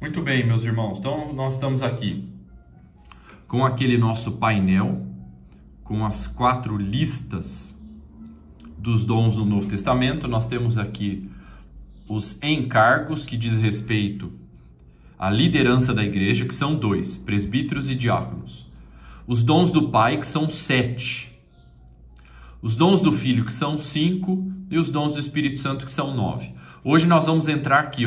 Muito bem, meus irmãos. Então, nós estamos aqui com aquele nosso painel, com as 4 listas dos dons do Novo Testamento. Nós temos aqui os encargos que diz respeito à liderança da igreja, que são 2, presbíteros e diáconos. Os dons do Pai, que são 7. Os dons do Filho, que são 5. E os dons do Espírito Santo, que são 9. Hoje nós vamos entrar aqui,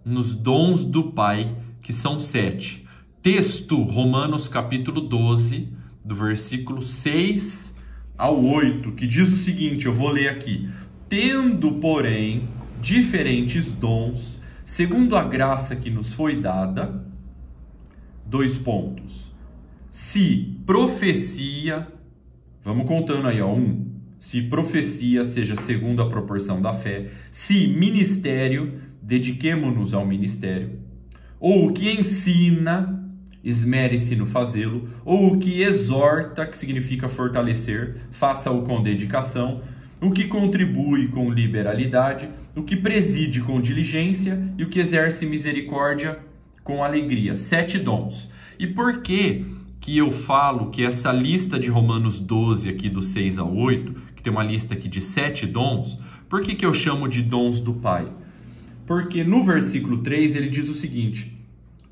nos dons do Pai, que são 7. Texto, Romanos capítulo 12, do versículo 6 ao 8, que diz o seguinte, eu vou ler aqui. Tendo, porém, diferentes dons, segundo a graça que nos foi dada, 2 pontos. Se profecia, vamos contando aí, 1. Se profecia, seja segundo a proporção da fé. Se ministério, dediquemo-nos ao ministério. Ou o que ensina, esmere-se no fazê-lo. Ou o que exorta, que significa fortalecer, faça-o com dedicação. O que contribui com liberalidade. O que preside com diligência. E o que exerce misericórdia com alegria. 7 dons. E por que eu falo que essa lista de Romanos 12 aqui do 6 ao 8, que tem uma lista aqui de 7 dons, por que eu chamo de dons do Pai? Porque no versículo 3 ele diz o seguinte,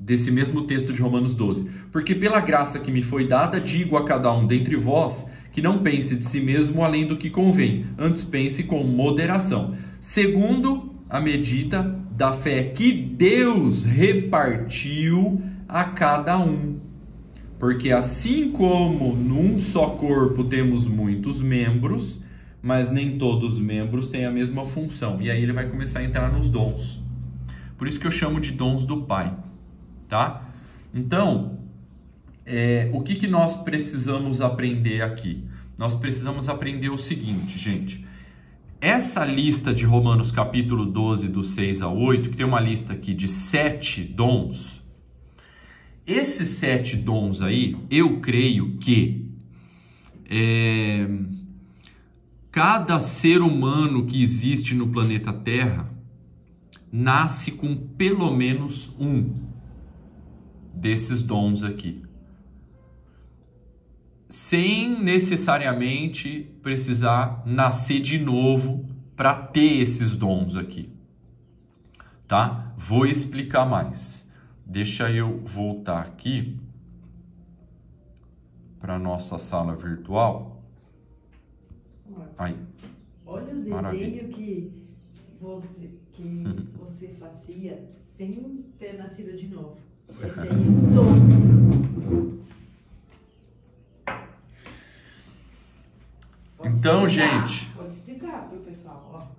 desse mesmo texto de Romanos 12, porque pela graça que me foi dada, digo a cada um dentre vós, que não pense de si mesmo além do que convém, antes pense com moderação, segundo a medida da fé que Deus repartiu a cada um. Porque assim como num só corpo temos muitos membros, mas nem todos os membros têm a mesma função. E aí ele vai começar a entrar nos dons. Por isso que eu chamo de dons do Pai. Tá? Então, o que nós precisamos aprender aqui? Nós precisamos aprender o seguinte, gente. Essa lista de Romanos capítulo 12, do 6 ao 8, que tem uma lista aqui de 7 dons. Esses 7 dons aí, eu creio que cada ser humano que existe no planeta Terra nasce com pelo menos um desses dons aqui. Sem necessariamente precisar nascer de novo para ter esses dons aqui. Tá? Vou explicar mais. Deixa eu voltar aqui para nossa sala virtual. Aí. Olha o desenho Maravilha. que você fazia sem ter nascido de novo. Esse aí é um dom. Então, gente. Pode explicar para o pessoal.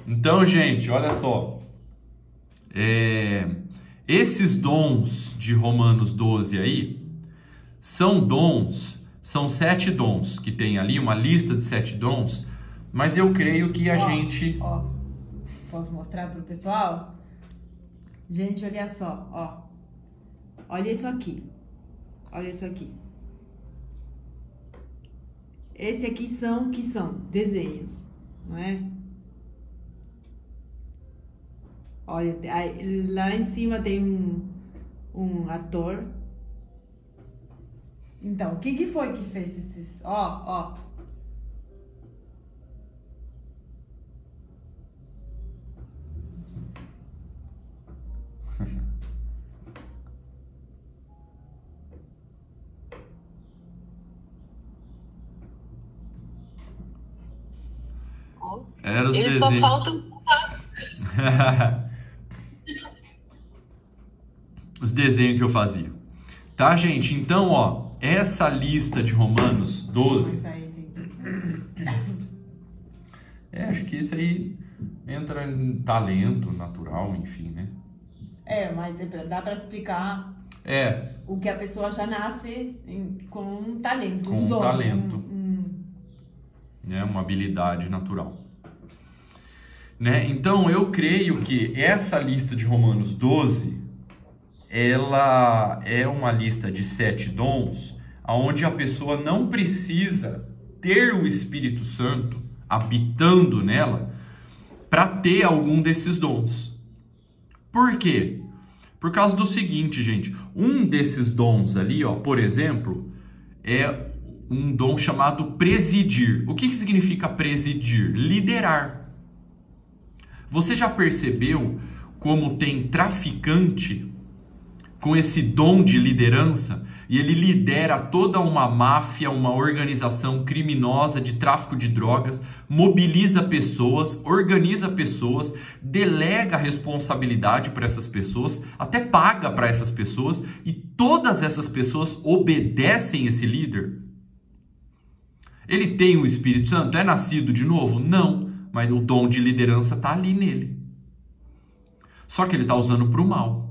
Então, gente, olha só. Esses dons de Romanos 12 aí, são 7 dons que tem ali, uma lista de 7 dons, mas eu creio que a gente... Posso mostrar para o pessoal? Gente, olha só, olha isso aqui, Esse aqui são desenhos, não é? Olha, lá em cima tem um ator. Então, o que foi que fez esses... Era os Eles desenhos. só faltam... Os desenhos que eu fazia. Tá, gente? Então, essa lista de Romanos 12... acho que isso aí entra em talento natural, enfim, né? Mas dá para explicar o que a pessoa já nasce com um talento, com um dom. Talento. Né? Uma habilidade natural. Né? Então, eu creio que essa lista de Romanos 12, ela é uma lista de 7 dons, onde a pessoa não precisa ter o Espírito Santo habitando nela para ter algum desses dons. Por quê? Por causa do seguinte, gente. Um desses dons ali, ó, por exemplo, é um dom chamado presidir. O que significa presidir? Liderar. Você já percebeu como tem traficante com esse dom de liderança? E ele lidera toda uma máfia, uma organização criminosa de tráfico de drogas, mobiliza pessoas, organiza pessoas, delega a responsabilidade para essas pessoas, até paga para essas pessoas, e todas essas pessoas obedecem esse líder. Ele tem o Espírito Santo? É nascido de novo? Não, mas o dom de liderança está ali nele. Só que ele está usando para o mal.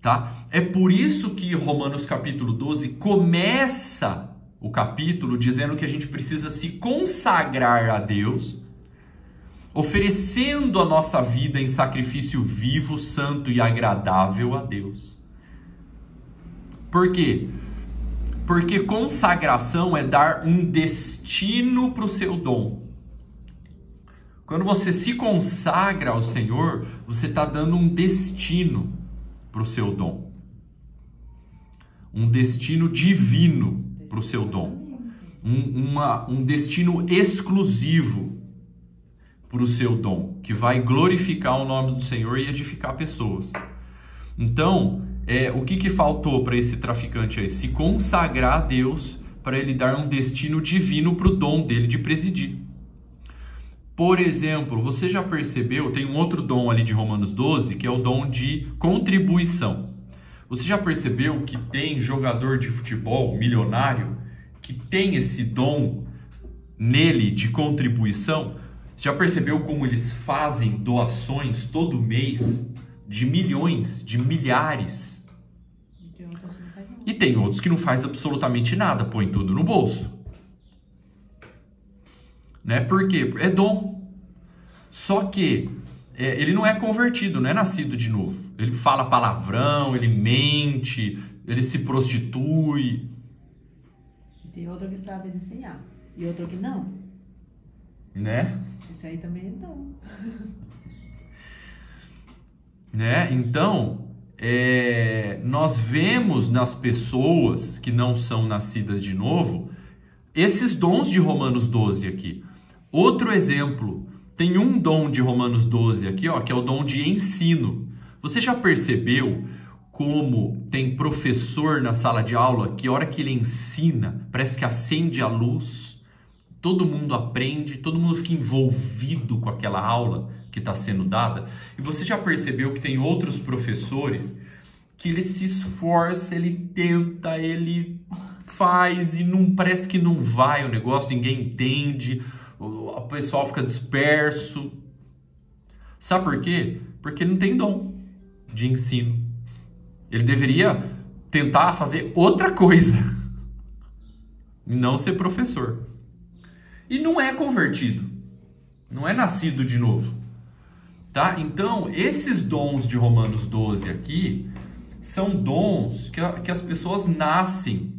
Tá? É por isso que Romanos capítulo 12 começa o capítulo dizendo que a gente precisa se consagrar a Deus, oferecendo a nossa vida em sacrifício vivo, santo e agradável a Deus. Por quê? Porque consagração é dar um destino para o seu dom. Quando você se consagra ao Senhor, você está dando um destino para o seu dom. Um destino divino para o seu dom. Um destino exclusivo para o seu dom, que vai glorificar o nome do Senhor e edificar pessoas. Então, o que faltou para esse traficante aí? Se consagrar a Deus para ele dar um destino divino para o dom dele de presidir. Por exemplo, você já percebeu, tem um outro dom ali de Romanos 12, que é o dom de contribuição. Você já percebeu que tem jogador de futebol milionário que tem esse dom nele de contribuição? Você já percebeu como eles fazem doações todo mês de milhões, de milhares? E tem outros que não faz absolutamente nada, põe tudo no bolso. Né? Por quê? É dom. Só que ele não é convertido, não é nascido de novo. Ele fala palavrão, ele mente, ele se prostitui. Tem outro que sabe desenhar e outro que não. Né? Isso aí também é dom. Né? Então, nós vemos nas pessoas que não são nascidas de novo esses dons de Romanos 12 aqui. Outro exemplo, tem um dom de Romanos 12 aqui, ó, que é o dom de ensino. Você já percebeu como tem professor na sala de aula que a hora que ele ensina, parece que acende a luz, todo mundo aprende, todo mundo fica envolvido com aquela aula que está sendo dada? E você já percebeu que tem outros professores que ele se esforça, ele tenta, ele faz e não parece que não vai o negócio, ninguém entende, o pessoal fica disperso. Sabe por quê? Porque ele não tem dom de ensino. Ele deveria tentar fazer outra coisa, não ser professor. E não é convertido, não é nascido de novo. Tá? Então, esses dons de Romanos 12 aqui são dons que as pessoas nascem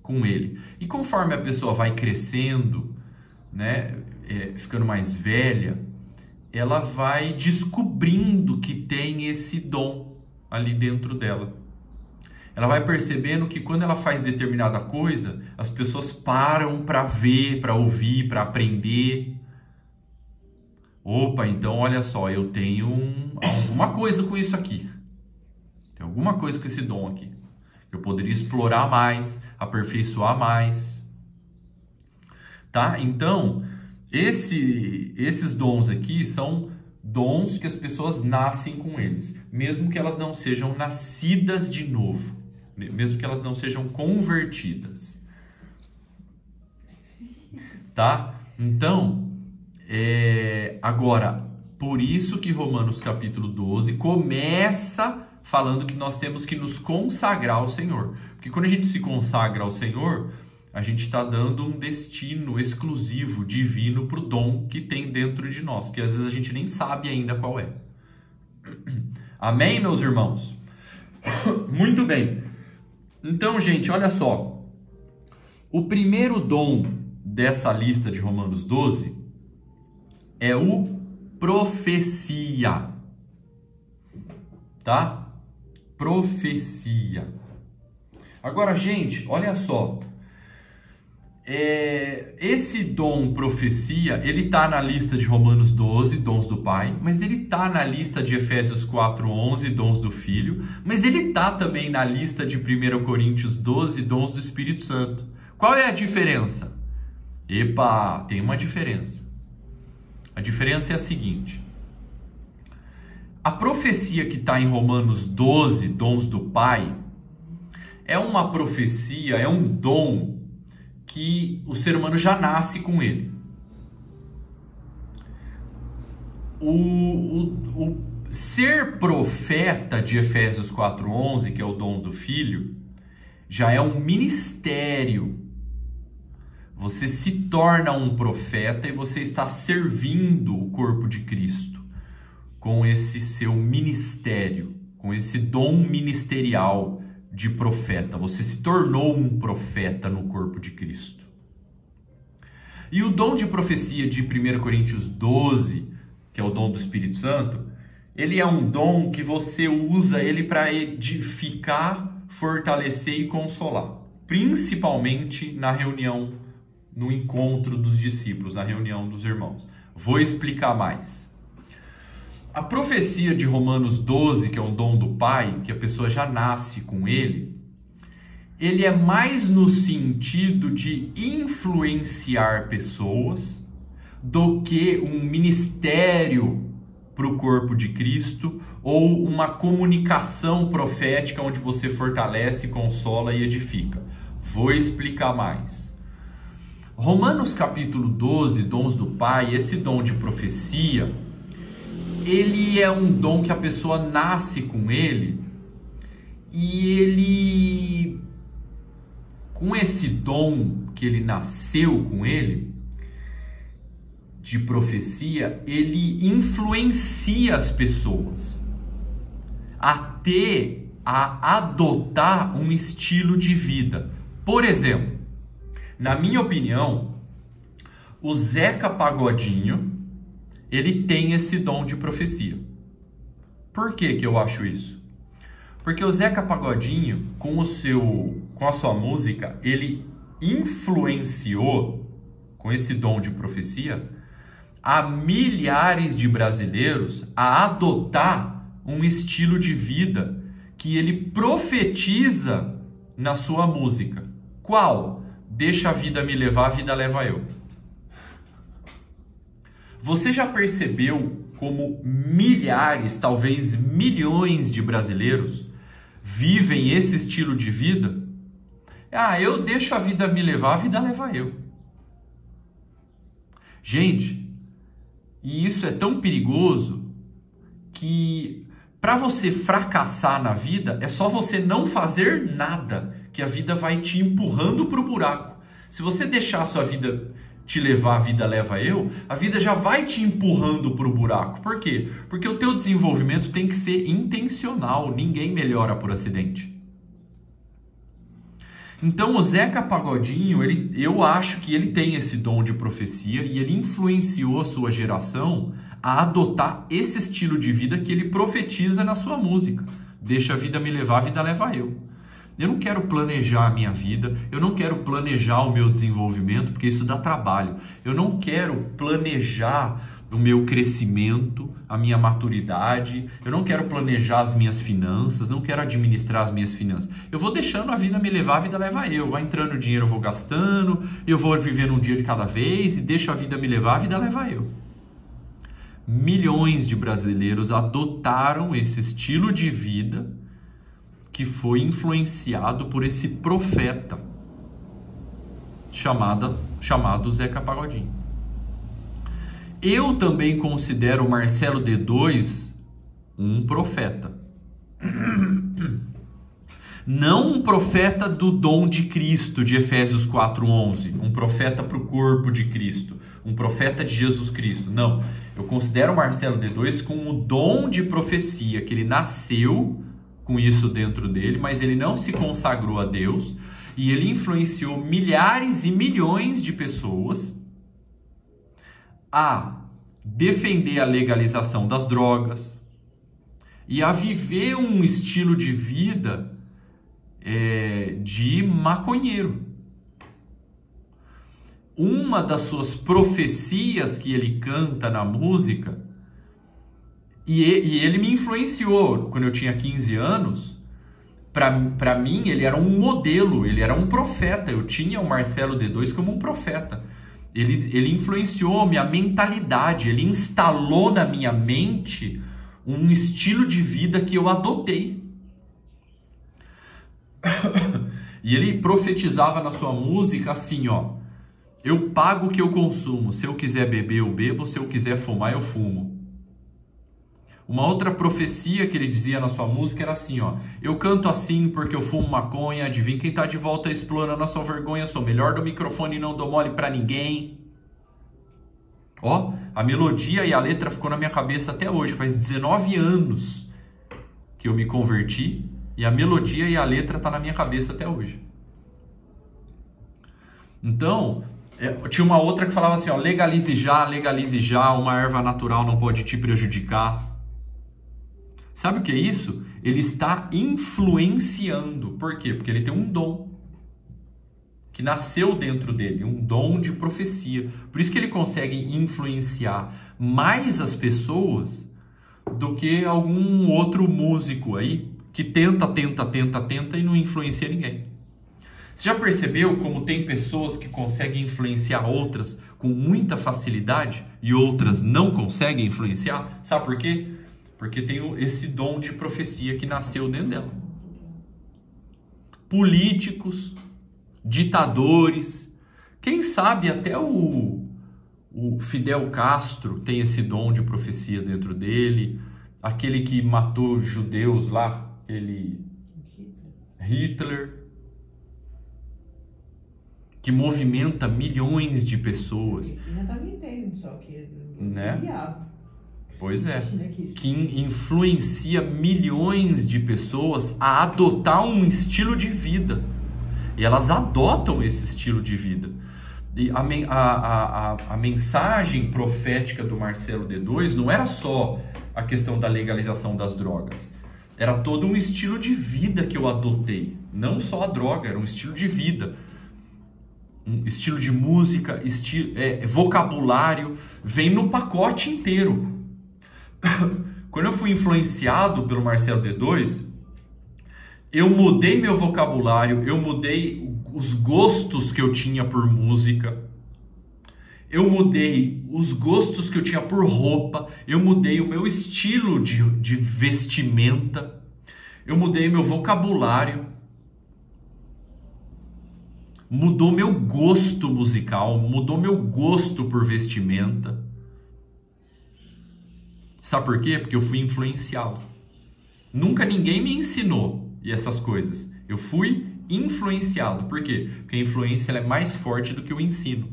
com ele. E conforme a pessoa vai crescendo, né, ficando mais velha, ela vai descobrindo que tem esse dom ali dentro dela. Ela vai percebendo que quando ela faz determinada coisa, as pessoas param para ver, para ouvir, para aprender. Opa, então olha só, eu tenho alguma coisa com isso aqui. Tem alguma coisa com esse dom aqui. Eu poderia explorar mais, aperfeiçoar mais. Tá? Então, esses dons aqui são dons que as pessoas nascem com eles, mesmo que elas não sejam nascidas de novo, mesmo que elas não sejam convertidas. Tá? Então, agora, por isso que Romanos capítulo 12 começa falando que nós temos que nos consagrar ao Senhor. Porque quando a gente se consagra ao Senhor, a gente está dando um destino exclusivo, divino, para o dom que tem dentro de nós, que às vezes a gente nem sabe ainda qual é. Amém, meus irmãos? Muito bem. Então, gente, olha só. O primeiro dom dessa lista de Romanos 12 é o profecia. tá? Profecia. Agora, gente, olha só. Esse dom profecia, ele está na lista de Romanos 12, dons do Pai, mas ele está na lista de Efésios 4:11, dons do Filho, mas ele está também na lista de 1 Coríntios 12, dons do Espírito Santo. Qual é a diferença? Epa, tem uma diferença. A diferença é a seguinte: a profecia que está em Romanos 12, dons do Pai, é uma profecia, é um dom que o ser humano já nasce com ele. O ser profeta de Efésios 4:11, que é o dom do Filho, já é um ministério. Você se torna um profeta e você está servindo o corpo de Cristo com esse seu ministério, com esse dom ministerial de profeta. Você se tornou um profeta no corpo de Cristo. E o dom de profecia de 1 Coríntios 12, que é o dom do Espírito Santo, ele é um dom que você usa ele para edificar, fortalecer e consolar. Principalmente na reunião, no encontro dos discípulos, na reunião dos irmãos. Vou explicar mais. A profecia de Romanos 12, que é um dom do Pai, que a pessoa já nasce com ele é mais no sentido de influenciar pessoas do que um ministério para o corpo de Cristo ou uma comunicação profética onde você fortalece, consola e edifica. Vou explicar mais. Romanos capítulo 12, dons do Pai, esse dom de profecia, ele é um dom que a pessoa nasce com ele, e ele, com esse dom que ele nasceu com ele, de profecia, ele influencia as pessoas a adotar um estilo de vida. Por exemplo, na minha opinião, o Zeca Pagodinho, ele tem esse dom de profecia. Por que eu acho isso? Porque o Zeca Pagodinho, com a sua música, ele influenciou, com esse dom de profecia, a milhares de brasileiros a adotar um estilo de vida que ele profetiza na sua música. Qual? Deixa a vida me levar, a vida leva eu. Você já percebeu como milhares, talvez milhões de brasileiros vivem esse estilo de vida? Eu deixo a vida me levar, a vida leva eu. Gente, e isso é tão perigoso que para você fracassar na vida é só você não fazer nada, que a vida vai te empurrando para o buraco. Se você deixar a sua vida te levar, a vida leva eu, a vida já vai te empurrando para o buraco. Por quê? Porque o teu desenvolvimento tem que ser intencional, ninguém melhora por acidente. Então o Zeca Pagodinho, eu acho que ele tem esse dom de profecia e ele influenciou a sua geração a adotar esse estilo de vida que ele profetiza na sua música. Deixa a vida me levar, a vida leva eu. Eu não quero planejar a minha vida, eu não quero planejar o meu desenvolvimento, porque isso dá trabalho. Eu não quero planejar o meu crescimento, a minha maturidade, eu não quero planejar as minhas finanças, não quero administrar as minhas finanças. Eu vou deixando a vida me levar, a vida leva eu. Vai entrando o dinheiro, eu vou gastando, eu vou vivendo um dia de cada vez e deixo a vida me levar, a vida leva eu. Milhões de brasileiros adotaram esse estilo de vida que foi influenciado por esse profeta chamado Zeca Pagodinho. Eu também considero o Marcelo D2 um profeta. Não um profeta do dom de Cristo, de Efésios 4:11, um profeta para o corpo de Cristo, um profeta de Jesus Cristo. Não, eu considero o Marcelo D2 com o dom de profecia, que ele nasceu com isso dentro dele, mas ele não se consagrou a Deus e ele influenciou milhares e milhões de pessoas a defender a legalização das drogas, e a viver um estilo de vida de maconheiro. Uma das suas profecias que ele canta na música, e ele me influenciou quando eu tinha 15 anos. Para mim, ele era um modelo, ele era um profeta. Eu tinha o Marcelo D2 como um profeta. Ele influenciou minha mentalidade, ele instalou na minha mente um estilo de vida que eu adotei. E ele profetizava na sua música assim, ó: eu pago o que eu consumo, se eu quiser beber eu bebo, se eu quiser fumar eu fumo. Uma outra profecia que ele dizia na sua música era assim, ó: eu canto assim porque eu fumo maconha, adivinha quem tá de volta explorando a sua vergonha, sou melhor do microfone e não dou mole pra ninguém. Ó, a melodia e a letra ficou na minha cabeça até hoje, faz 19 anos que eu me converti e a melodia e a letra tá na minha cabeça até hoje. Então, tinha uma outra que falava assim, ó: legalize já, uma erva natural não pode te prejudicar. Sabe o que é isso? Ele está influenciando. Por quê? Porque ele tem um dom que nasceu dentro dele, um dom de profecia. Por isso que ele consegue influenciar mais as pessoas do que algum outro músico aí que tenta e não influencia ninguém. Você já percebeu como tem pessoas que conseguem influenciar outras com muita facilidade e outras não conseguem influenciar? Sabe por quê? Porque tem esse dom de profecia que nasceu dentro dela. Políticos, ditadores, quem sabe até o Fidel Castro tem esse dom de profecia dentro dele. Aquele que matou judeus lá, aquele Hitler, que movimenta milhões de pessoas. China também tem, só que né? Pois é, que influencia milhões de pessoas a adotar um estilo de vida. E elas adotam esse estilo de vida. E a mensagem profética do Marcelo D2 não era só a questão da legalização das drogas. Era todo um estilo de vida que eu adotei. Não só a droga, era um estilo de vida. Um estilo de música, vocabulário, vem no pacote inteiro. Quando eu fui influenciado pelo Marcelo D2, eu mudei meu vocabulário, eu mudei os gostos que eu tinha por música, eu mudei os gostos que eu tinha por roupa, eu mudei o meu estilo de vestimenta, eu mudei meu vocabulário, mudou meu gosto musical, mudou meu gosto por vestimenta. Sabe por quê? Porque eu fui influenciado. Nunca ninguém me ensinou essas coisas. Eu fui influenciado. Por quê? Porque a influência ela é mais forte do que o ensino.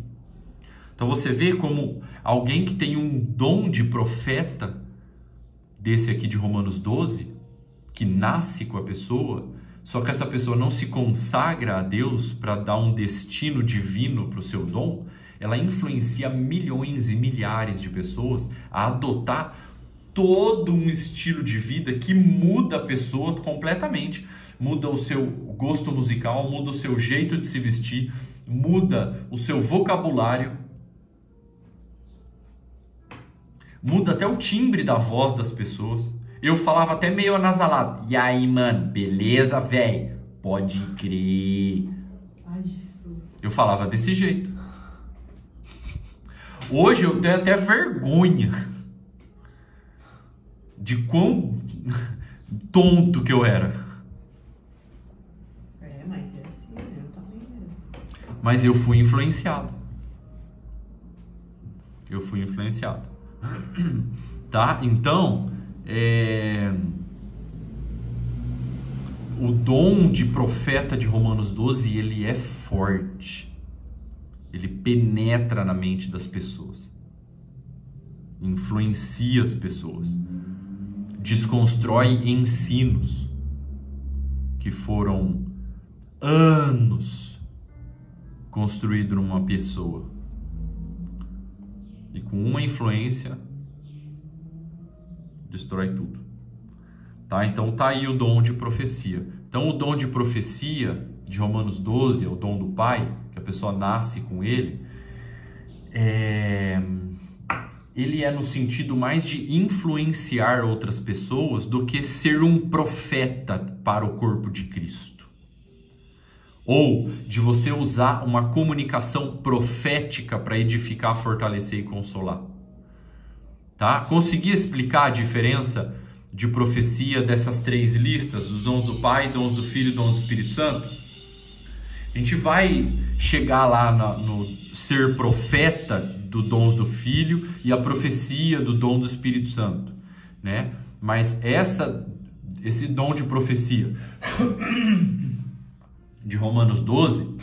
Então você vê como alguém que tem um dom de profeta, desse aqui de Romanos 12, que nasce com a pessoa, só que essa pessoa não se consagra a Deus para dar um destino divino para o seu dom, ela influencia milhões e milhares de pessoas a adotar todo um estilo de vida que muda a pessoa completamente. Muda o seu gosto musical, muda o seu jeito de se vestir, muda o seu vocabulário, muda até o timbre da voz das pessoas. Eu falava até meio anasalado. E aí, mano, beleza, velho? Pode crer. Ai, Jesus. Eu falava desse jeito. Hoje eu tenho até vergonha de quão tonto que eu era. Mas é assim, eu também era assim. Mas eu fui influenciado. Eu fui influenciado. Tá? Então, o dom de profeta de Romanos 12, ele é forte. Ele penetra na mente das pessoas. Influencia as pessoas. Desconstrói ensinos que foram anos construídos numa pessoa. E com uma influência, destrói tudo. Tá? Então tá aí o dom de profecia. Então o dom de profecia de Romanos 12 é o dom do Pai, que a pessoa nasce com ele. Ele é no sentido mais de influenciar outras pessoas do que ser um profeta para o corpo de Cristo. Ou de você usar uma comunicação profética para edificar, fortalecer e consolar. Tá? Consegui explicar a diferença de profecia dessas 3 listas, dos dons do Pai, dons do Filho e dons do Espírito Santo? A gente vai chegar lá no ser profeta do dons do Filho e a profecia do dom do Espírito Santo, né? Mas esse dom de profecia de Romanos 12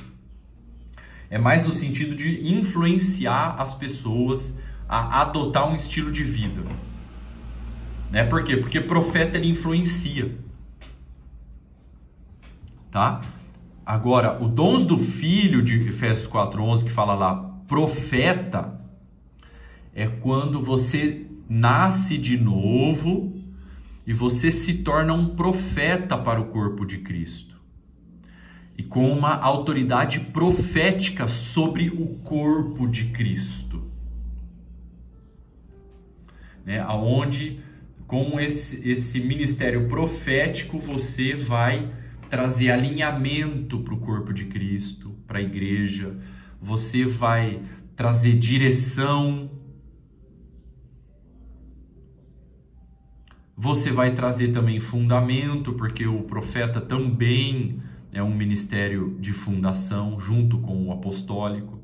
é mais no sentido de influenciar as pessoas a adotar um estilo de vida. Né? Por quê? Porque profeta ele influencia. Tá? Agora, o dons do Filho de Efésios 4:11 que fala lá, profeta, é quando você nasce de novo e você se torna um profeta para o corpo de Cristo. E com uma autoridade profética sobre o corpo de Cristo. Né? Aonde, com esse ministério profético, você vai trazer alinhamento para o corpo de Cristo, para a igreja. Você vai trazer direção. Você vai trazer também fundamento, porque o profeta também é um ministério de fundação, junto com o apostólico.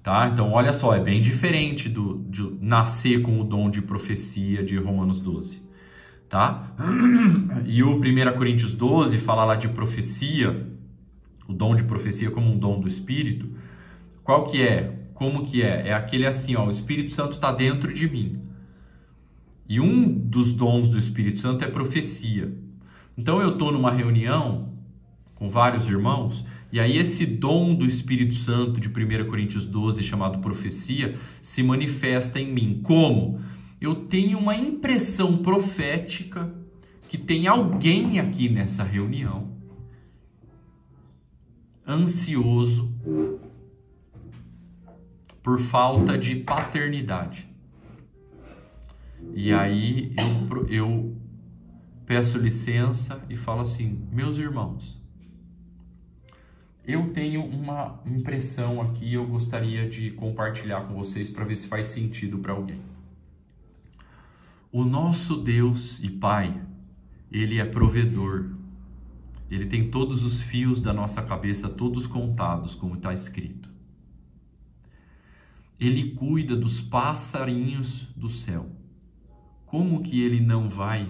Tá? Então, olha só, é bem diferente de nascer com o dom de profecia de Romanos 12. Tá? E o 1 Coríntios 12 fala lá de profecia, o dom de profecia como um dom do Espírito. Qual que é? Como que é? É aquele assim, ó, o Espírito Santo está dentro de mim. E um dos dons do Espírito Santo é profecia. Então eu estou numa reunião com vários irmãos, e aí esse dom do Espírito Santo de 1 Coríntios 12, chamado profecia, se manifesta em mim. Como? Eu tenho uma impressão profética que tem alguém aqui nessa reunião ansioso por falta de paternidade. E aí eu peço licença e falo assim, meus irmãos, eu tenho uma impressão aqui, eu gostaria de compartilhar com vocês para ver se faz sentido para alguém. O nosso Deus e Pai, Ele é provedor. Ele tem todos os fios da nossa cabeça, todos contados, como está escrito. Ele cuida dos passarinhos do céu. Como que Ele não vai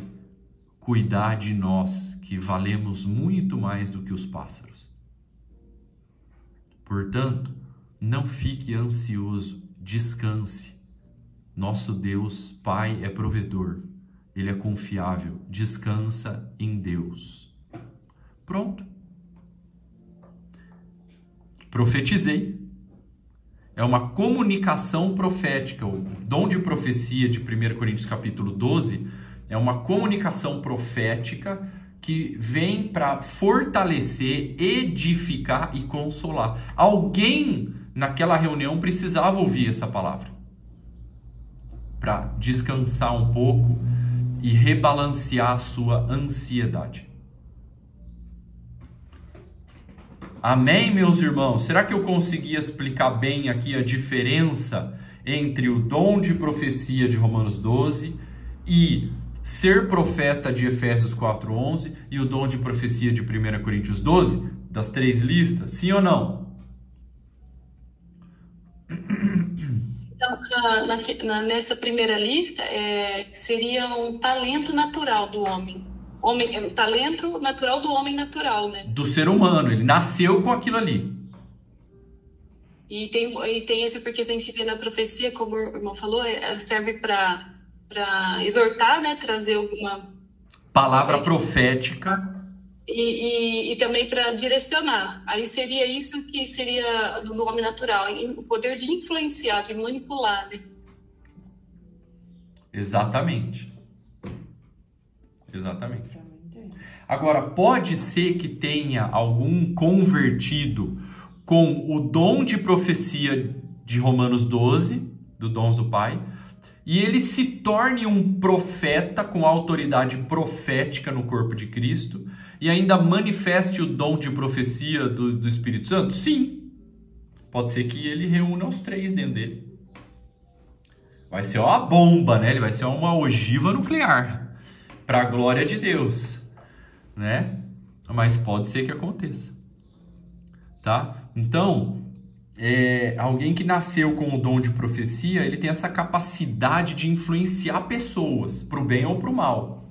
cuidar de nós, que valemos muito mais do que os pássaros? Portanto, não fique ansioso, descanse. Nosso Deus, Pai, é provedor. Ele é confiável. Descansa em Deus. Pronto. Profetizei. É uma comunicação profética. O dom de profecia de 1 Coríntios capítulo 12 é uma comunicação profética que vem para fortalecer, edificar e consolar. Alguém naquela reunião precisava ouvir essa palavra para descansar um pouco e rebalancear a sua ansiedade. Amém, meus irmãos? Será que eu consegui explicar bem aqui a diferença entre o dom de profecia de Romanos 12 e ser profeta de Efésios 4:11 e o dom de profecia de 1 Coríntios 12, das 3 listas? Sim ou não? Então, nessa primeira lista, seria um talento natural do homem. Talento natural do homem natural, né? Do ser humano, ele nasceu com aquilo ali. E tem esse, porque a gente vê na profecia, como o irmão falou, ela serve para exortar, né? Trazer alguma palavra profética. E também para direcionar. Aí seria isso que seria no homem natural, o poder de influenciar, de manipular, né? Exatamente. Exatamente. Agora, pode ser que tenha algum convertido com o dom de profecia de Romanos 12, do dons do Pai, e ele se torne um profeta com autoridade profética no corpo de Cristo e ainda manifeste o dom de profecia do Espírito Santo? Sim. Pode ser que ele reúna os três dentro dele. Vai ser uma bomba, né? Ele vai ser uma ogiva nuclear para a glória de Deus, né? Mas pode ser que aconteça, tá? Então, alguém que nasceu com o dom de profecia, ele tem essa capacidade de influenciar pessoas, para o bem ou para o mal.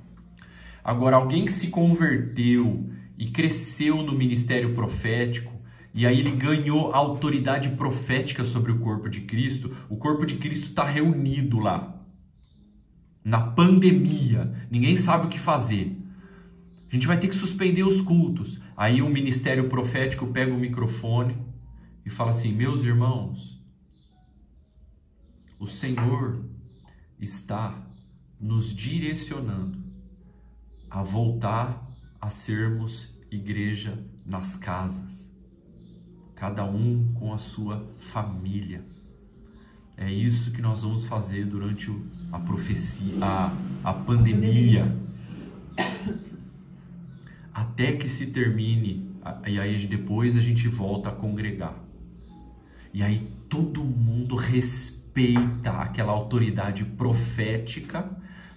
Agora, alguém que se converteu e cresceu no ministério profético, e aí ele ganhou autoridade profética sobre o corpo de Cristo, o corpo de Cristo está reunido lá, na pandemia, ninguém sabe o que fazer. A gente vai ter que suspender os cultos. Aí o ministério profético pega o microfone e fala assim: meus irmãos, o Senhor está nos direcionando a voltar a sermos igreja nas casas, cada um com a sua família. É isso que nós vamos fazer durante a profecia, a pandemia, até que se termine, e aí depois a gente volta a congregar. E aí todo mundo respeita aquela autoridade profética,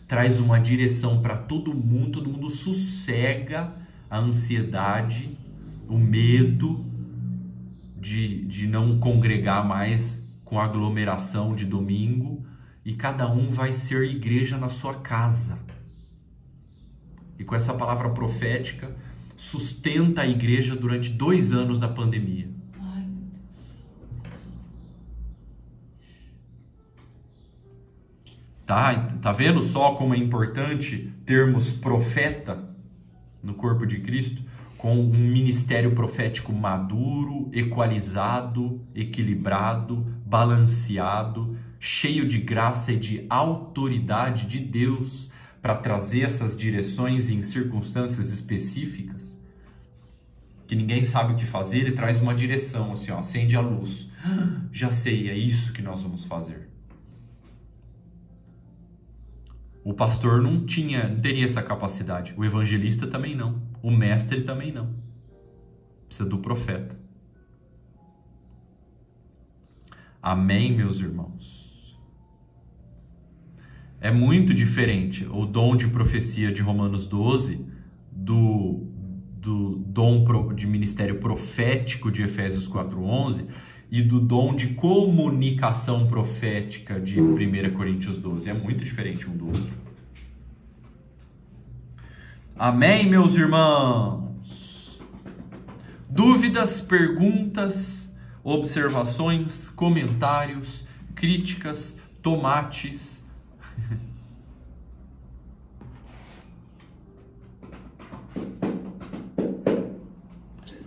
traz uma direção para todo mundo sossega a ansiedade, o medo de não congregar mais com aglomeração de domingo, e cada um vai ser igreja na sua casa. E com essa palavra profética, sustenta a igreja durante 2 anos da pandemia. Tá vendo só como é importante termos profeta no corpo de Cristo? Com um ministério profético maduro, equalizado, equilibrado, balanceado, cheio de graça e de autoridade de Deus para trazer essas direções em circunstâncias específicas, que ninguém sabe o que fazer. Ele traz uma direção, assim, ó, acende a luz. Já sei, é isso que nós vamos fazer. O pastor não teria essa capacidade. O evangelista também não. O mestre também não. Precisa do profeta. Amém, meus irmãos? É muito diferente o dom de profecia de Romanos 12 do dom de ministério profético de Efésios 4:11 e do dom de comunicação profética de 1 Coríntios 12. É muito diferente um do outro. Amém, meus irmãos? Dúvidas, perguntas, observações, comentários, críticas, tomates.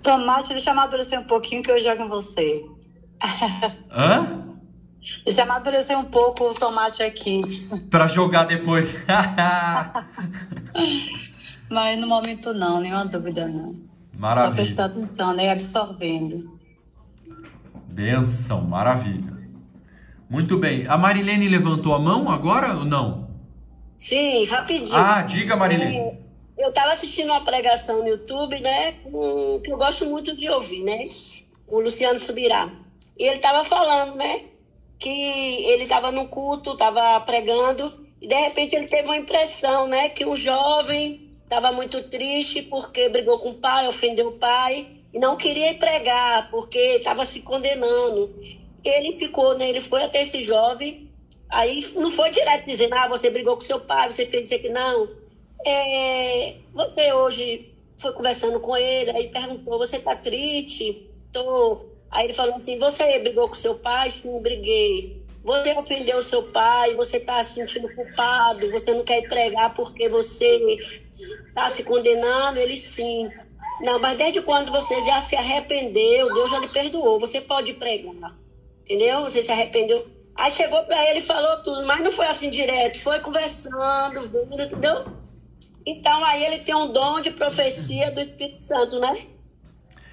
Tomate, deixa eu amadurecer um pouquinho que eu jogo com você. Hã? Deixa eu amadurecer um pouco o tomate aqui. Para jogar depois. Mas no momento não, nenhuma dúvida não. Maravilha. Só prestar atenção, né? Absorvendo. Benção, maravilha. Muito bem. A Marilene levantou a mão agora ou não? Sim, rapidinho. Ah, diga, Marilene. Eu estava assistindo uma pregação no YouTube, né? Que eu gosto muito de ouvir, né? O Luciano Subirá. E ele estava falando, né? Que ele estava no culto, estava pregando, e de repente ele teve uma impressão, né? Que um jovem estava muito triste porque brigou com o pai, ofendeu o pai, e não queria ir pregar porque estava se condenando. Ele ficou, né? Ele foi até esse jovem, aí não foi direto dizendo: ah, você brigou com seu pai, você fez isso aqui, não. Você hoje foi conversando com ele, aí perguntou: você tá triste? Tô. Aí ele falou assim: você brigou com seu pai? Sim, briguei. Você ofendeu seu pai, você tá se sentindo culpado, você não quer ir pregar porque você tá se condenando? Ele: sim. Não, mas desde quando você já se arrependeu, Deus já lhe perdoou, você pode pregar. Entendeu? Você se arrependeu. Aí chegou pra ele e falou tudo, mas não foi assim direto, foi conversando, vendo, entendeu? Então, aí ele tem um dom de profecia do Espírito Santo, né?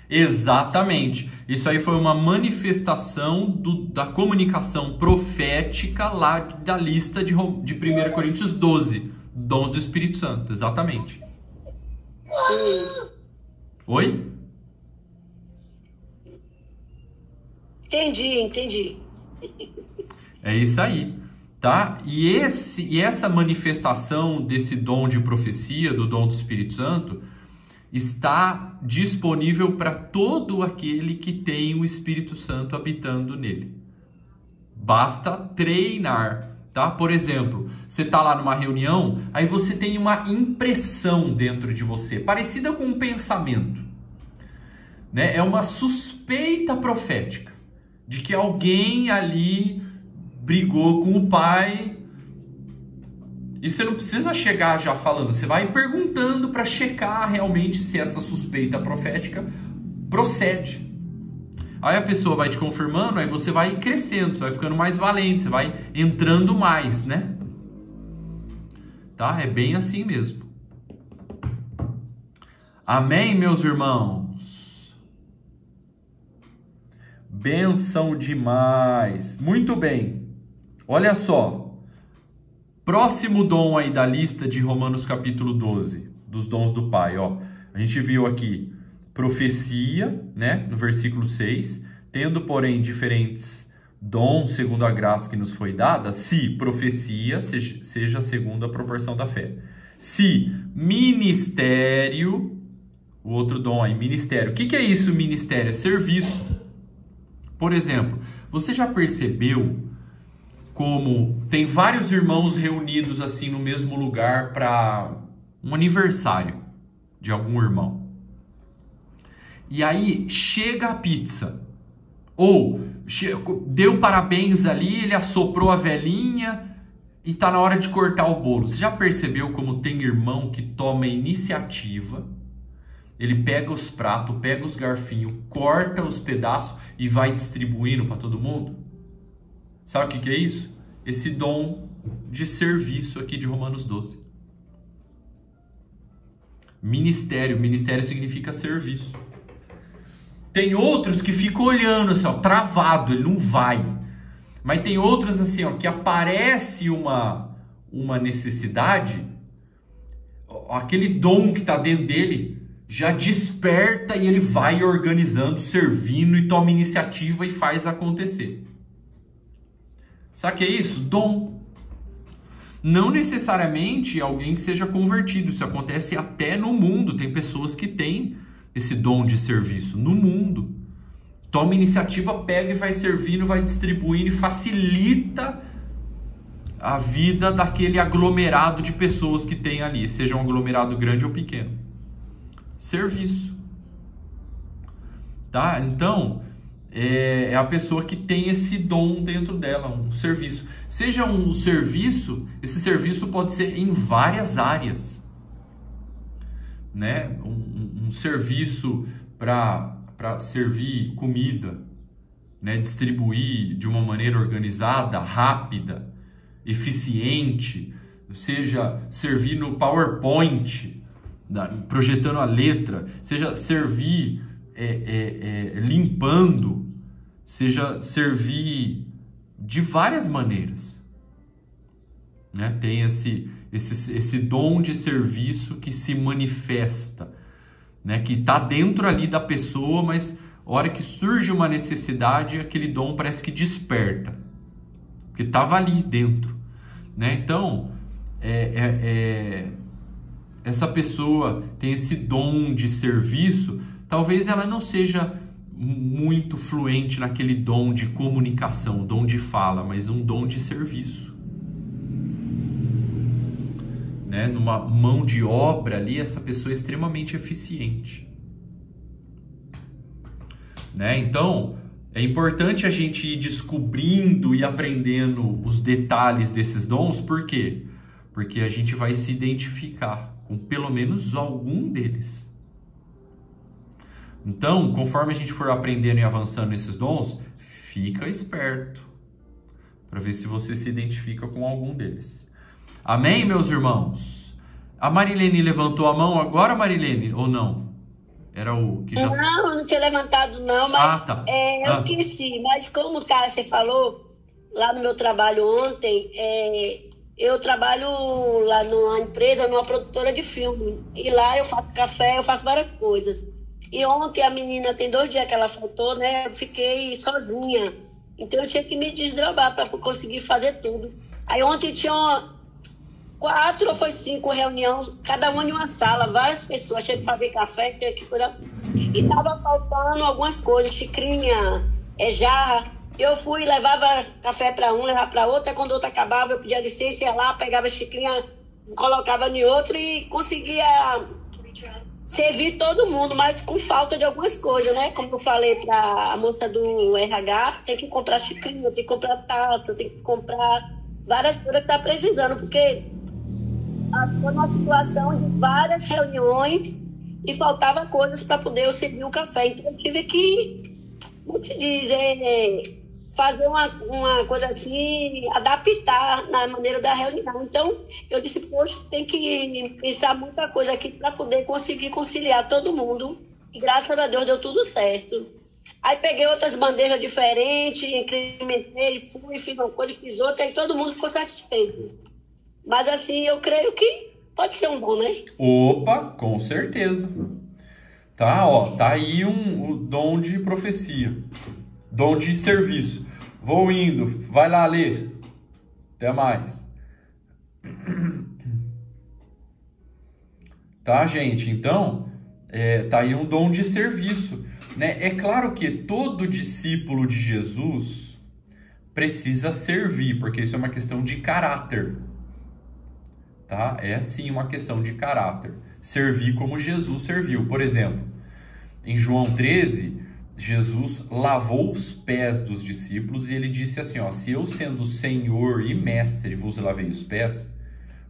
Exatamente. Isso aí foi uma manifestação da comunicação profética lá da lista de 1 Coríntios 12. Dons do Espírito Santo, exatamente. Sim. Oi? Entendi. É isso aí, tá? E essa manifestação desse dom de profecia, do dom do Espírito Santo, está disponível para todo aquele que tem o Espírito Santo habitando nele. Basta treinar, tá? Por exemplo, você está lá numa reunião, aí você tem uma impressão dentro de você, parecida com um pensamento, né? É uma suspeita profética de que alguém ali brigou com o pai. E você não precisa chegar já falando, você vai perguntando para checar realmente se essa suspeita profética procede. Aí a pessoa vai te confirmando, aí você vai crescendo, você vai ficando mais valente, você vai entrando mais, né? Tá? É bem assim mesmo. Amém, meus irmãos? Benção demais. Muito bem. Olha só. Próximo dom aí da lista de Romanos capítulo 12, dos dons do Pai, ó. A gente viu aqui profecia, né, no versículo 6, tendo, porém, diferentes dons segundo a graça que nos foi dada, se profecia seja segundo a proporção da fé. Se ministério, o outro dom aí, ministério. O que é isso, ministério? É serviço. Por exemplo, você já percebeu como tem vários irmãos reunidos assim no mesmo lugar para um aniversário de algum irmão? E aí chega a pizza, ou deu parabéns ali, ele assoprou a velhinha e tá na hora de cortar o bolo. Você já percebeu como tem irmão que toma a iniciativa? Ele pega os pratos, pega os garfinhos, corta os pedaços e vai distribuindo para todo mundo? Sabe o que é isso? Esse dom de serviço aqui de Romanos 12. Ministério. Ministério significa serviço. Tem outros que ficam olhando assim, ó, travado, ele não vai. Mas tem outros assim, ó, que aparece uma necessidade, aquele dom que está dentro dele já desperta e ele vai organizando, servindo e toma iniciativa e faz acontecer. Sabe o que é isso? Dom. Não necessariamente alguém que seja convertido. Isso acontece até no mundo. Tem pessoas que têm esse dom de serviço no mundo. Toma iniciativa, pega e vai servindo, vai distribuindo e facilita a vida daquele aglomerado de pessoas que tem ali, seja um aglomerado grande ou pequeno. Serviço. Tá? Então, é a pessoa que tem esse dom dentro dela, um serviço. Seja um serviço, esse serviço pode ser em várias áreas, né? Um serviço para servir comida, né? Distribuir de uma maneira organizada, rápida, eficiente, seja servir no PowerPoint, projetando a letra, seja servir limpando, seja servir de várias maneiras, né? Tem esse dom de serviço que se manifesta, né? Que está dentro ali da pessoa, mas a hora que surge uma necessidade, aquele dom parece que desperta, porque estava ali dentro, né? Então, essa pessoa tem esse dom de serviço. Talvez ela não seja muito fluente naquele dom de comunicação, dom de fala, mas um dom de serviço, né? Numa mão de obra ali, essa pessoa é extremamente eficiente, né? Então, é importante a gente ir descobrindo e aprendendo os detalhes desses dons. Por quê? Porque a gente vai se identificar com pelo menos algum deles. Então, conforme a gente for aprendendo e avançando nesses dons, fica esperto para ver se você se identifica com algum deles. Amém, meus irmãos? A Marilene levantou a mão agora, Marilene, ou não? Era o que já... Não, eu não tinha levantado não, mas tá. eu esqueci. Mas como você falou, lá no meu trabalho ontem, eu trabalho lá numa empresa, numa produtora de filme. E lá eu faço café, eu faço várias coisas. E ontem a menina, tem 2 dias que ela faltou, né? Eu fiquei sozinha. Então eu tinha que me desdobrar para conseguir fazer tudo. Aí ontem tinha 4 ou foi 5 reuniões, cada uma em uma sala, várias pessoas, tinha que fazer café, tinha que cuidar. E estava faltando algumas coisas, xicrinha, jarra. Eu fui, levava café para um, levava para outro, aí quando outro acabava, eu pedia licença, ia lá, pegava a xicrinha, colocava em outro e conseguia servir todo mundo, mas com falta de algumas coisas, né? Como eu falei para a moça do RH, tem que comprar xicrinha, tem que comprar taça, tem que comprar várias coisas que está precisando, porque foi uma situação de várias reuniões e faltava coisas para poder eu servir o café. Então eu tive que, como se diz, fazer uma coisa assim, adaptar na maneira da reunião. Então eu disse, poxa, tem que pensar muita coisa aqui para poder conseguir conciliar todo mundo. E graças a Deus deu tudo certo. Aí peguei outras bandejas diferentes, incrementei, fui, fiz uma coisa, fiz outra, e todo mundo ficou satisfeito. Mas assim, eu creio que pode ser um bom, né? Opa, com certeza. Tá, tá aí o dom de profecia. Dom de serviço. Vou indo. Vai lá, Lê. Até mais. Tá, gente? Então, tá aí um dom de serviço, né? É claro que todo discípulo de Jesus precisa servir, porque isso é uma questão de caráter. Tá? É sim uma questão de caráter. Servir como Jesus serviu. Por exemplo, em João 13, Jesus lavou os pés dos discípulos e ele disse assim, ó, se eu sendo Senhor e Mestre vos lavei os pés,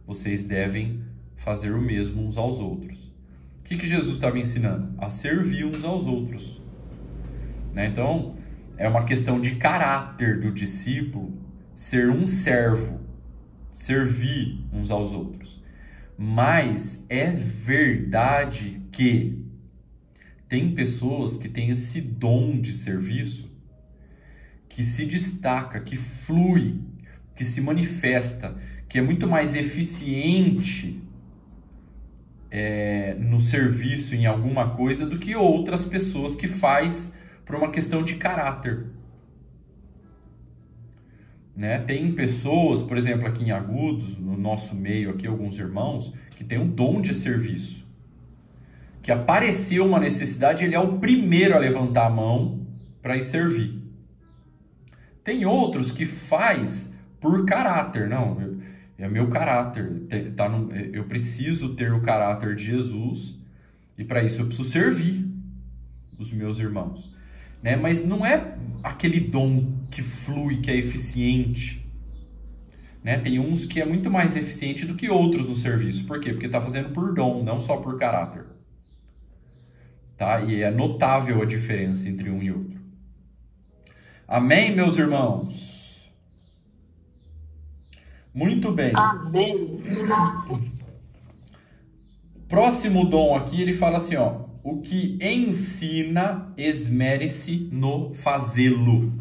vocês devem fazer o mesmo uns aos outros. O que Jesus estava ensinando? A servir uns aos outros. Né? Então, é uma questão de caráter do discípulo ser um servo, servir uns aos outros. Mas é verdade que tem pessoas que têm esse dom de serviço que se destaca, que flui, que se manifesta, que é muito mais eficiente no serviço em alguma coisa do que outras pessoas que faz por uma questão de caráter. Né? Tem pessoas, por exemplo, aqui em Agudos, no nosso meio aqui, alguns irmãos, que tem um dom de serviço. Que apareceu uma necessidade, ele é o primeiro a levantar a mão para ir servir. Tem outros que faz por caráter. Não, é meu caráter. Eu preciso ter o caráter de Jesus e para isso eu preciso servir os meus irmãos. Né? Mas não é aquele dom que flui, que é eficiente. Né? Tem uns que é muito mais eficiente do que outros no serviço. Por quê? Porque está fazendo por dom, não só por caráter. Tá? E é notável a diferença entre um e outro. Amém, meus irmãos? Muito bem. Amém. Próximo dom aqui, ele fala assim, ó. O que ensina, esmere-se no fazê-lo.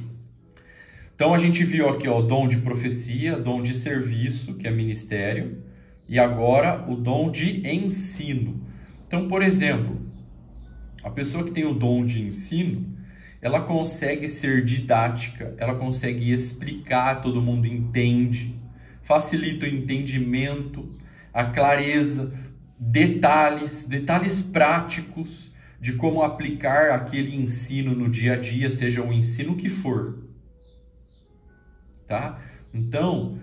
Então a gente viu aqui, ó, o dom de profecia, dom de serviço, que é ministério, e agora o dom de ensino. Então, por exemplo, a pessoa que tem o dom de ensino, ela consegue ser didática, ela consegue explicar, todo mundo entende, facilita o entendimento, a clareza, detalhes práticos de como aplicar aquele ensino no dia a dia, seja o ensino que for. Tá? Então,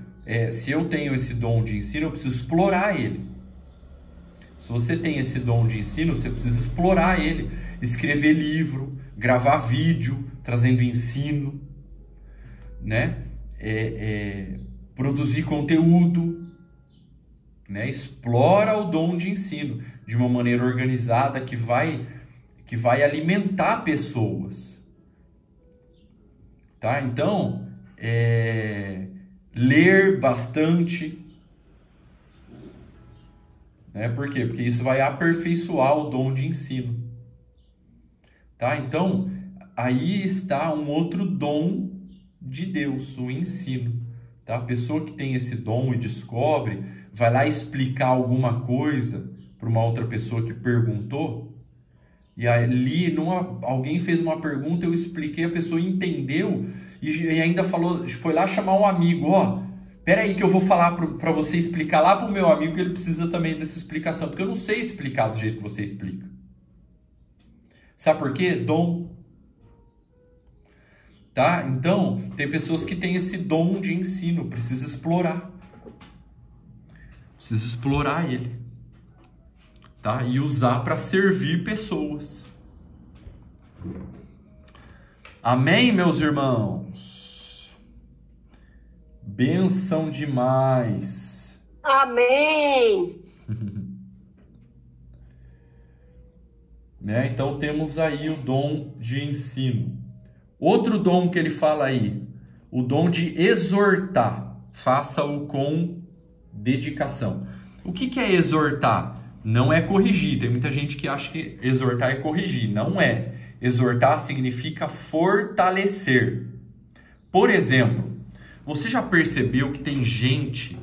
se eu tenho esse dom de ensino, eu preciso explorar ele. Se você tem esse dom de ensino, você precisa explorar ele, escrever livro, gravar vídeo, trazendo ensino, né? Produzir conteúdo, né? Explora o dom de ensino de uma maneira organizada que vai alimentar pessoas. Tá? Então, ler bastante, né? Por quê? Porque isso vai aperfeiçoar o dom de ensino. Tá? Então, aí está um outro dom de Deus, o ensino. Tá? A pessoa que tem esse dom e descobre, vai lá explicar alguma coisa para uma outra pessoa que perguntou, e ali alguém fez uma pergunta, eu expliquei, a pessoa entendeu e ainda falou, foi lá chamar um amigo, ó, peraí que eu vou falar para você explicar lá para o meu amigo que ele precisa também dessa explicação, porque eu não sei explicar do jeito que você explica. Sabe por quê? Dom. Tá? Então, tem pessoas que têm esse dom de ensino, precisa explorar. Precisa explorar ele. Tá? E usar para servir pessoas. Amém, meus irmãos? Benção demais. Amém. Né? Então temos aí o dom de ensino. Outro dom que ele fala aí, o dom de exortar. Faça-o com dedicação. O que é exortar? Não é corrigir. Tem muita gente que acha que exortar é corrigir. Não é. Exortar significa fortalecer. Por exemplo, você já percebeu que tem gente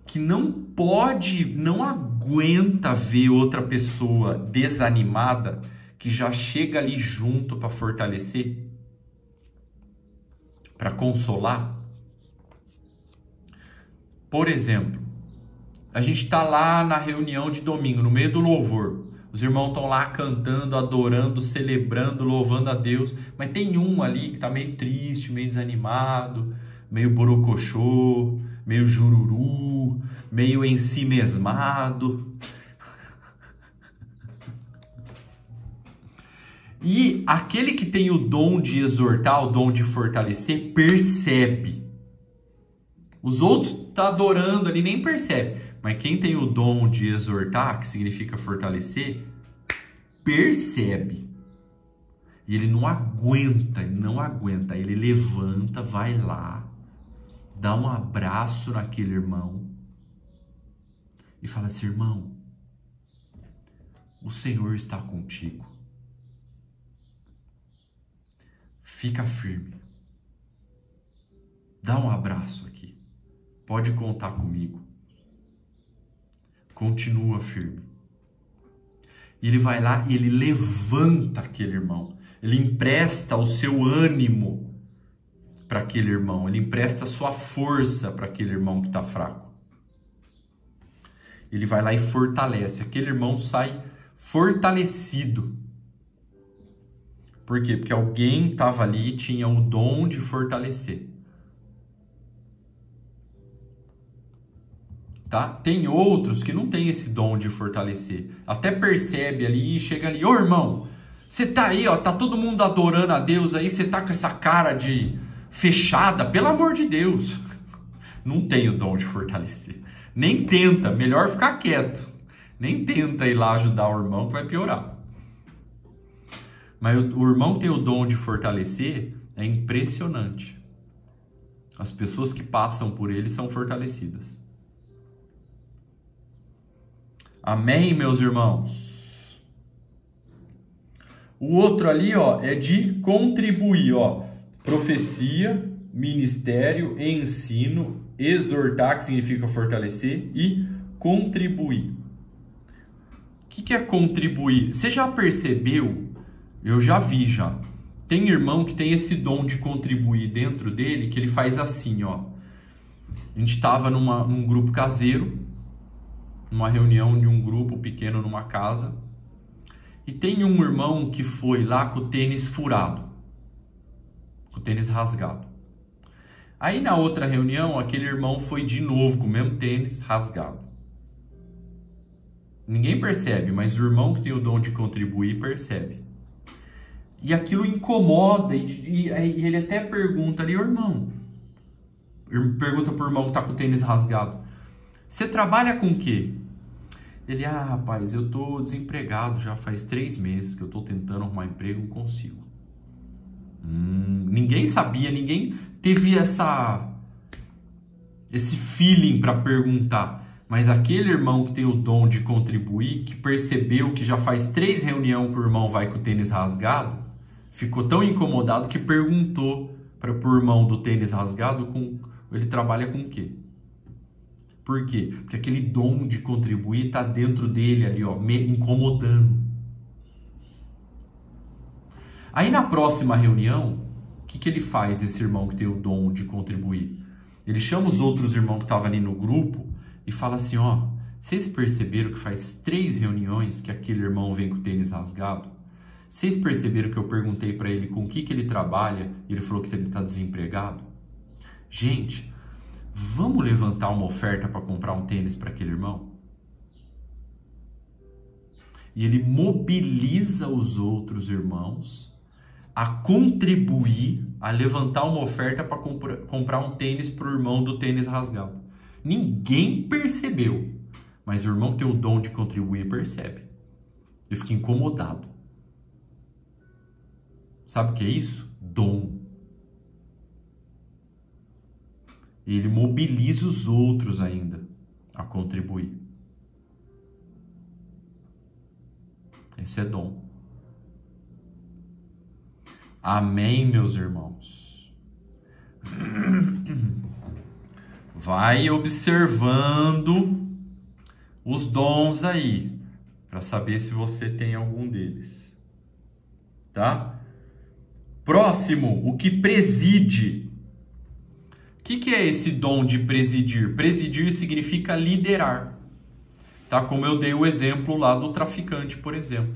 que não aguenta ver outra pessoa desanimada, que já chega ali junto para fortalecer, para consolar? Por exemplo, a gente está lá na reunião de domingo, no meio do louvor. Os irmãos estão lá cantando, adorando, celebrando, louvando a Deus. Mas tem um ali que está meio triste, meio desanimado, meio borocochô, meio jururu, meio ensimesmado. E aquele que tem o dom de exortar, o dom de fortalecer, percebe. Os outros estão adorando ali, nem percebe. Mas quem tem o dom de exortar, que significa fortalecer, percebe. E ele não aguenta. Ele levanta, vai lá, dá um abraço naquele irmão e fala assim: irmão, o Senhor está contigo. Fica firme. Dá um abraço aqui. Pode contar comigo. Continua firme. E ele vai lá e ele levanta aquele irmão. Ele empresta o seu ânimo para aquele irmão. Ele empresta a sua força para aquele irmão que está fraco. Ele vai lá e fortalece. Aquele irmão sai fortalecido. Por quê? Porque alguém estava ali e tinha o dom de fortalecer. Tá? Tem outros que não tem esse dom de fortalecer. Até percebe ali e chega ali: ô irmão, você tá aí, ó, tá todo mundo adorando a Deus aí, você tá com essa cara de fechada, pelo amor de Deus. Não tem o dom de fortalecer. Nem tenta, melhor ficar quieto. Nem tenta ir lá ajudar o irmão que vai piorar. Mas o irmão que tem o dom de fortalecer é impressionante. As pessoas que passam por ele são fortalecidas. Amém, meus irmãos? O outro ali, ó, é de contribuir, ó. Profecia, ministério, ensino, exortar, que significa fortalecer, e contribuir. O que é contribuir? Você já percebeu? Eu já vi já. Tem irmão que tem esse dom de contribuir dentro dele, que ele faz assim, ó. A gente estava num grupo caseiro, numa reunião de um grupo pequeno numa casa, e tem um irmão que foi lá com o tênis furado, com o tênis rasgado. Aí na outra reunião, aquele irmão foi de novo com o mesmo tênis rasgado. Ninguém percebe, mas o irmão que tem o dom de contribuir percebe. E aquilo incomoda, e ele até pergunta ali: ô irmão, pergunta pro irmão que tá com o tênis rasgado: você trabalha com o quê? Ele: rapaz, eu tô desempregado já faz 3 meses que eu tô tentando arrumar emprego, não consigo. Ninguém sabia, ninguém teve esse feeling para perguntar. Mas aquele irmão que tem o dom de contribuir, que percebeu que já faz 3 reuniões que o irmão vai com o tênis rasgado, ficou tão incomodado que perguntou para o irmão do tênis rasgado, ele trabalha com o quê? Por quê? Porque aquele dom de contribuir está dentro dele ali, ó, me incomodando. Aí na próxima reunião, o que ele faz, esse irmão que tem o dom de contribuir? Ele chama os outros irmãos que estavam ali no grupo e fala assim, ó, vocês perceberam que faz 3 reuniões que aquele irmão vem com o tênis rasgado? Vocês perceberam que eu perguntei para ele com o que ele trabalha e ele falou que ele está desempregado? Gente, vamos levantar uma oferta para comprar um tênis para aquele irmão? E ele mobiliza os outros irmãos a contribuir, a levantar uma oferta para comprar um tênis para o irmão do tênis rasgado. Ninguém percebeu, mas o irmão que tem o dom de contribuir percebe. Ele fica incomodado. Sabe o que é isso? Dom. E ele mobiliza os outros ainda a contribuir. Esse é dom. Amém, meus irmãos? Vai observando os dons aí, para saber se você tem algum deles. Tá? Próximo, o que preside. O que é esse dom de presidir? Presidir significa liderar. Tá? Como eu dei o exemplo lá do traficante, por exemplo.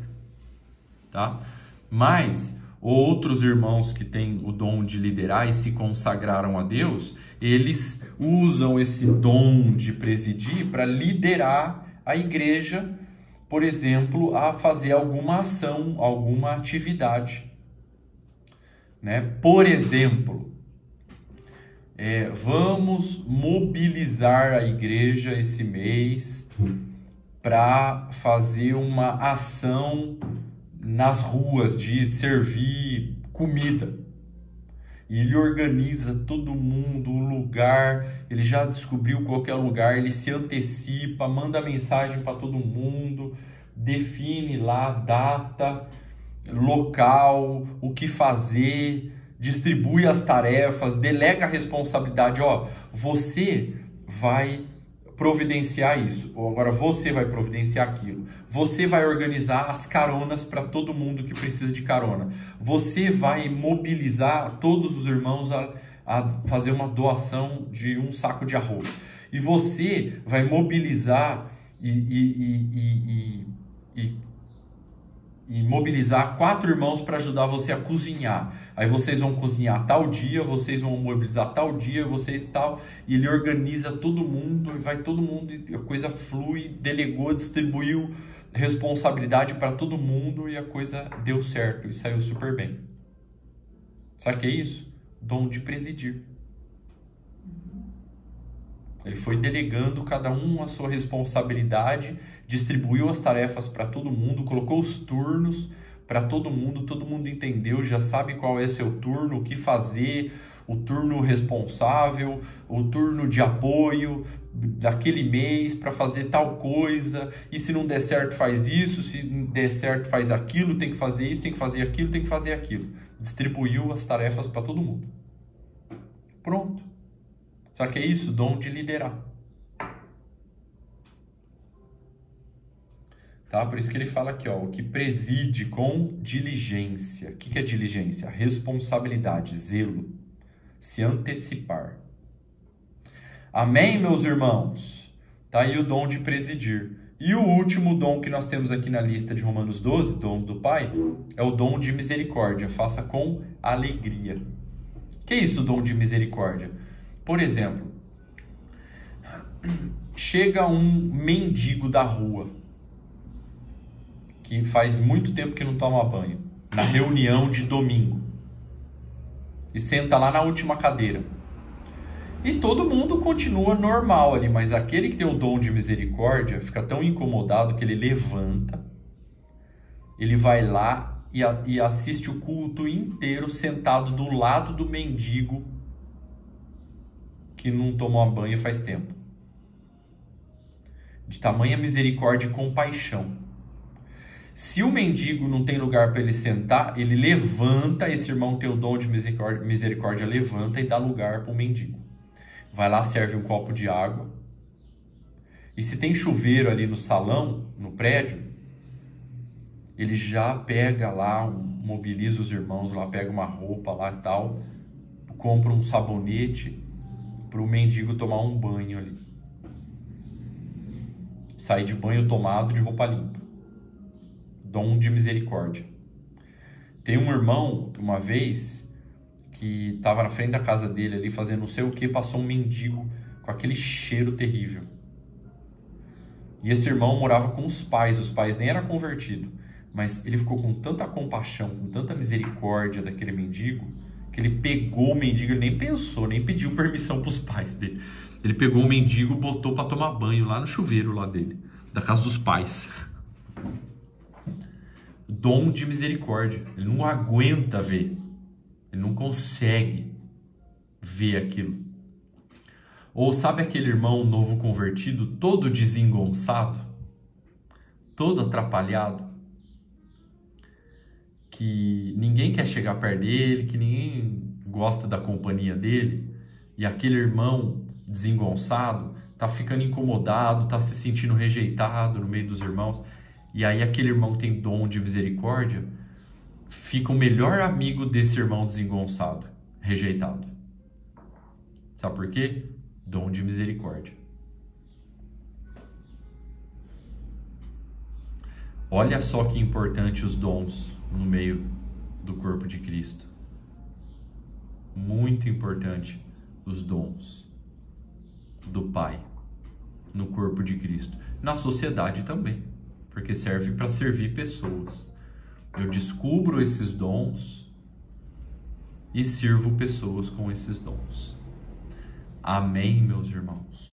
Tá? Mas outros irmãos que têm o dom de liderar e se consagraram a Deus, eles usam esse dom de presidir para liderar a igreja, por exemplo, a fazer alguma ação, alguma atividade. Né? Por exemplo, vamos mobilizar a igreja esse mês para fazer uma ação nas ruas de servir comida. E ele organiza todo mundo, o lugar, ele já descobriu qual é o lugar, ele se antecipa, manda mensagem para todo mundo, define lá data, local, o que fazer, distribui as tarefas, delega a responsabilidade. Ó, você vai providenciar isso, ou agora você vai providenciar aquilo. Você vai organizar as caronas para todo mundo que precisa de carona. Você vai mobilizar todos os irmãos a fazer uma doação de um saco de arroz. E você vai mobilizar e mobilizar 4 irmãos para ajudar você a cozinhar. Aí vocês vão cozinhar tal dia, vocês vão mobilizar tal dia, vocês tal, e ele organiza todo mundo, e vai todo mundo, e a coisa flui, delegou, distribuiu responsabilidade para todo mundo, e a coisa deu certo, e saiu super bem. Sabe o que é isso? Dom de presidir. Ele foi delegando cada um a sua responsabilidade, distribuiu as tarefas para todo mundo, colocou os turnos para todo mundo entendeu, já sabe qual é seu turno, o que fazer, o turno responsável, o turno de apoio daquele mês para fazer tal coisa, e se não der certo faz isso, se não der certo faz aquilo, tem que fazer isso, tem que fazer aquilo, tem que fazer aquilo. Distribuiu as tarefas para todo mundo. Pronto. Só que é isso, dom de liderar. Tá? Por isso que ele fala aqui, ó, o que preside com diligência. O que é diligência? Responsabilidade, zelo, se antecipar. Amém, meus irmãos? Tá aí o dom de presidir. E o último dom que nós temos aqui na lista de Romanos 12, dons do Pai, é o dom de misericórdia. Faça com alegria. O que é isso, dom de misericórdia? Por exemplo, chega um mendigo da rua, que faz muito tempo que não toma banho, na reunião de domingo, e senta lá na última cadeira. E todo mundo continua normal ali, mas aquele que tem o dom de misericórdia fica tão incomodado que ele levanta, ele vai lá e assiste o culto inteiro sentado do lado do mendigo que não tomou banho faz tempo. de tamanha misericórdia e compaixão. Se o mendigo não tem lugar para ele sentar, ele levanta, esse irmão tem o dom de misericórdia, levanta e dá lugar para o mendigo. Vai lá, serve um copo de água. E se tem chuveiro ali no salão, no prédio, ele já pega lá, mobiliza os irmãos lá, pega uma roupa lá e tal, compra um sabonete para o mendigo tomar um banho ali. Sai de banho tomado, de roupa limpa. Dom de misericórdia. Tem um irmão, uma vez, que estava na frente da casa dele ali, fazendo não sei o que, passou um mendigo com aquele cheiro terrível. E esse irmão morava com os pais nem eram convertidos, mas ele ficou com tanta compaixão, com tanta misericórdia daquele mendigo, que ele pegou o mendigo, ele nem pensou, nem pediu permissão para os pais dele. Ele pegou o mendigo, botou para tomar banho lá no chuveiro lá dele, da casa dos pais. Dom de misericórdia. Ele não aguenta ver. Ele não consegue ver aquilo. Ou sabe aquele irmão novo convertido, todo desengonçado, todo atrapalhado, que ninguém quer chegar perto dele, que ninguém gosta da companhia dele, e aquele irmão desengonçado tá ficando incomodado, tá se sentindo rejeitado no meio dos irmãos. E aí aquele irmão que tem dom de misericórdia fica o melhor amigo desse irmão desengonçado, rejeitado. Sabe por quê? Dom de misericórdia. Olha só que importante os dons no meio do corpo de Cristo. Muito importante os dons do Pai no corpo de Cristo. Na sociedade também. Porque serve para servir pessoas. Eu descubro esses dons e sirvo pessoas com esses dons. Amém, meus irmãos?